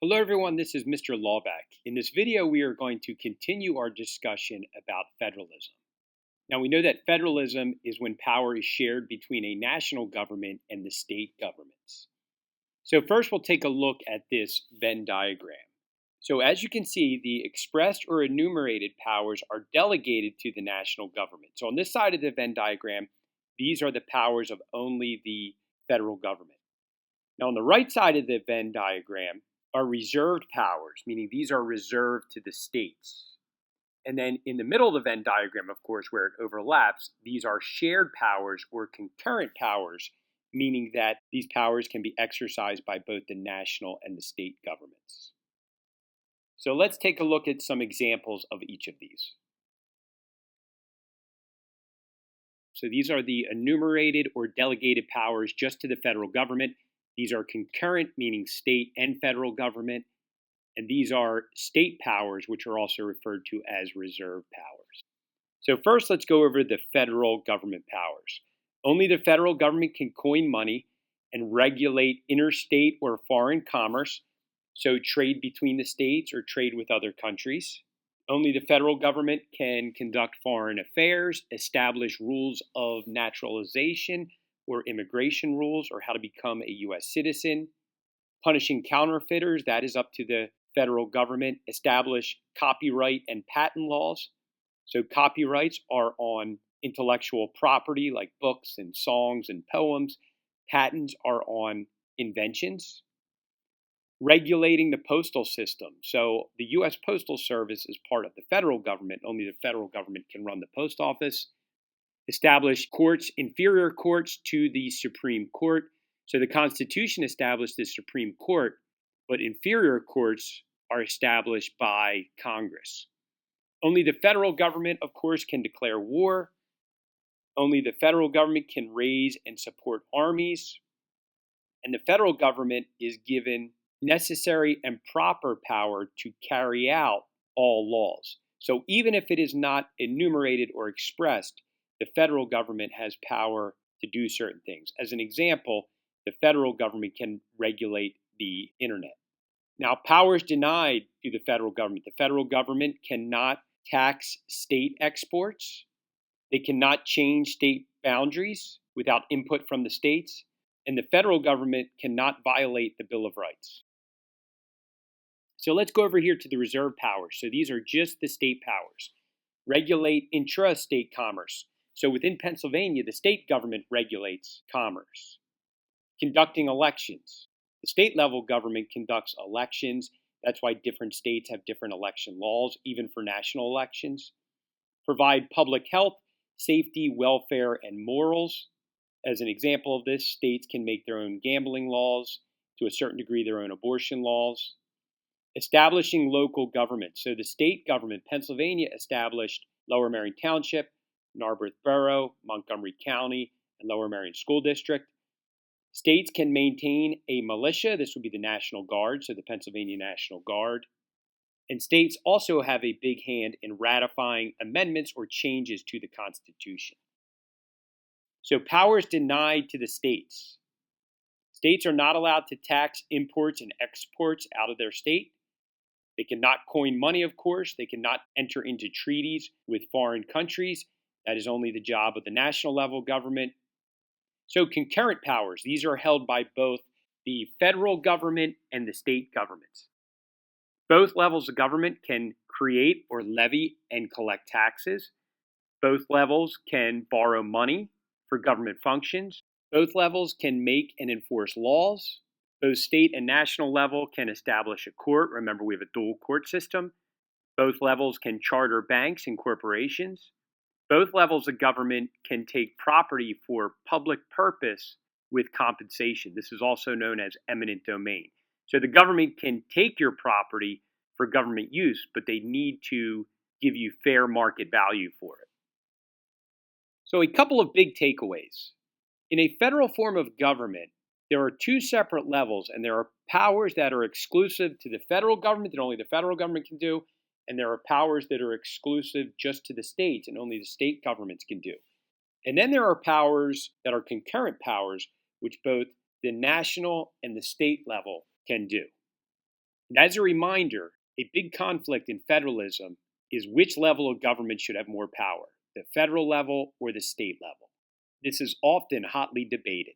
Hello everyone, this is Mr. Lawback. In this video, we are going to continue our discussion about federalism. Now, we know that federalism is when power is shared between a national government and the state governments. So first, we'll take a look at this Venn diagram. So as you can see, the expressed or enumerated powers are delegated to the national government. So on this side of the Venn diagram, these are the powers of only the federal government. Now, on the right side of the Venn diagram, are reserved powers, meaning these are reserved to the states. And then in the middle of the Venn diagram, of course, where it overlaps, these are shared powers or concurrent powers, meaning that these powers can be exercised by both the national and the state governments. So let's take a look at some examples of each of these. So these are the enumerated or delegated powers just to the federal government. These are concurrent, meaning state and federal government, and these are state powers, which are also referred to as reserve powers. So first, let's go over the federal government powers. Only the federal government can coin money and regulate interstate or foreign commerce, so trade between the states or trade with other countries. Only the federal government can conduct foreign affairs, establish rules of naturalization, or immigration rules, or how to become a U.S. citizen. Punishing counterfeiters, that is up to the federal government. Establish copyright and patent laws. So copyrights are on intellectual property like books and songs and poems. Patents are on inventions. Regulating the postal system. So the U.S. Postal Service is part of the federal government. Only the federal government can run the post office. Establish courts, inferior courts to the Supreme Court. So the Constitution established the Supreme Court, but inferior courts are established by Congress. Only the federal government, of course, can declare war. Only the federal government can raise and support armies. And the federal government is given necessary and proper power to carry out all laws. So even if it is not enumerated or expressed, the federal government has power to do certain things. As an example, the federal government can regulate the internet. Now, powers denied to the federal government. The federal government cannot tax state exports. They cannot change state boundaries without input from the states. And the federal government cannot violate the Bill of Rights. So let's go over here to the reserve powers. So these are just the state powers. Regulate intrastate commerce. So within Pennsylvania, the state government regulates commerce. Conducting elections. The state level government conducts elections. That's why different states have different election laws, even for national elections. Provide public health, safety, welfare, and morals. As an example of this, states can make their own gambling laws, to a certain degree their own abortion laws. Establishing local government. So the state government, Pennsylvania, established Lower Merion Township, Narberth Borough, Montgomery County, and Lower Merion School District. States can maintain a militia. This would be the National Guard, so the Pennsylvania National Guard. And states also have a big hand in ratifying amendments or changes to the Constitution. So powers denied to the states. States are not allowed to tax imports and exports out of their state. They cannot coin money, of course. They cannot enter into treaties with foreign countries. That is only the job of the national level government. So concurrent powers, these are held by both the federal government and the state governments. Both levels of government can create or levy and collect taxes. Both levels can borrow money for government functions. Both levels can make and enforce laws. Both state and national level can establish a court. Remember, we have a dual court system. Both levels can charter banks and corporations. Both levels of government can take property for public purpose with compensation. This is also known as eminent domain. So the government can take your property for government use, but they need to give you fair market value for it. So a couple of big takeaways. In a federal form of government, there are two separate levels, and there are powers that are exclusive to the federal government that only the federal government can do, and there are powers that are exclusive just to the states and only the state governments can do. And then there are powers that are concurrent powers, which both the national and the state level can do. And as a reminder, a big conflict in federalism is which level of government should have more power, the federal level or the state level. This is often hotly debated.